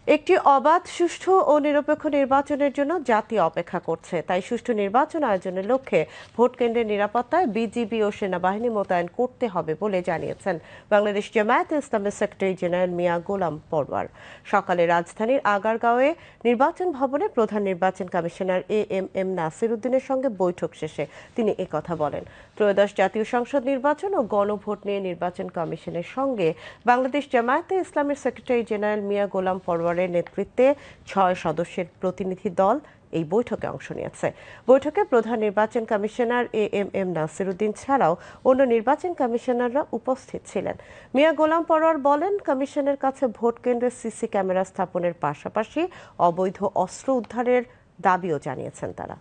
একটি অবাধ, সুষ্ঠু ও নিরপেক্ষ নির্বাচনের জন্য জাতি অপেক্ষা করছে। তাই সুষ্ঠু নির্বাচন আয়োজনের লক্ষ্যে ভোটকেন্দ্রের নিরাপত্তায় বিজিবি ও সেনাবাহিনী মোতায়েন করতে হবে বলে জানিয়েছেন বাংলাদেশ জামায়াতে ইসলামের সেক্রেটারি জেনারেল মিয়া গোলাম পরওয়ার। সকালে রাজধানীর আগারগাঁওয়ে নির্বাচন ভবনে প্রধান নির্বাচন কমিশনার এএমএম নাসির উদ্দিনের সঙ্গে বৈঠক শেষে তিনি একথা বলেন। ত্রয়োদশ জাতীয় সংসদ নির্বাচন ও গণভোট নিয়ে নির্বাচন কমিশনের সঙ্গে বাংলাদেশ জামায়াতে ইসলামের সেক্রেটারি জেনারেল মিয়া গোলাম পরওয়ারের নেতৃত্বে ৬ সদস্যের প্রতিনিধি দল এই বৈঠকে অংশ নিয়েছে। বৈঠকে প্রধান নির্বাচন কমিশনার এএমএম নাসির উদ্দিন ছাড়াও অন্য নির্বাচন কমিশনাররা উপস্থিত ছিলেন। মিয়া গোলাম পরওয়ার বলেন, কমিশনের কাছে ভোট কেন্দ্রে সিসি ক্যামেরা স্থাপনের পাশাপাশি অবৈধ অস্ত্র উদ্ধারের দাবিও জানিয়েছেন তারা।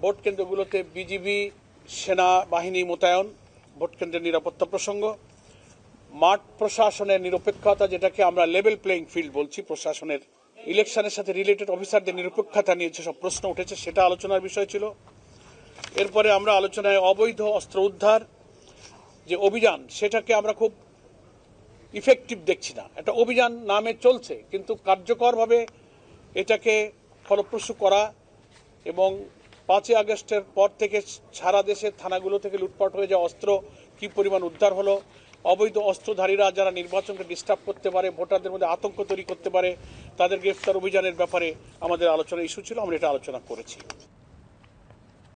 ভোট কেন্দ্রগুলোতে বিজিবি সেনাবাহিনী মোতায়েন, ভোট কেন্দ্রের নিরাপত্তা প্রসঙ্গ, মাঠ প্রশাসনের নিরপেক্ষতা, যেটাকে আমরা লেভেল প্লেইং ফিল্ড বলছি, প্রশাসনের ইলেকশনের সাথে রিলেটেড অফিসারদের নিরপেক্ষতা নিয়ে যেসব প্রশ্ন উঠেছে সেটা আলোচনার বিষয় ছিল। এরপরে আমরা আলোচনায় অবৈধ অস্ত্র উদ্ধার যে অভিযান, সেটাকে আমরা খুব ইফেক্টিভ দেখছি না। একটা অভিযান নামে চলছে, কিন্তু কার্যকরভাবে এটাকে ফলপ্রসূ করা এবং 5ই আগস্টের পর থেকে সারা দেশের থানাগুলো থেকে লুটপাট হয়ে যাওয়া অস্ত্র কি পরিমাণ উদ্ধার হলো, অবৈধ অস্ত্রধারীরা যারা নির্বাচনকে ডিস্টার্ব করতে পারে, ভোটারদের মধ্যে আতঙ্ক তৈরি করতে পারে, তাদের গ্রেফতার অভিযানের ব্যাপারে আমাদের আলোচনার ইস্যু ছিল। আমরা এটা আলোচনা করেছি।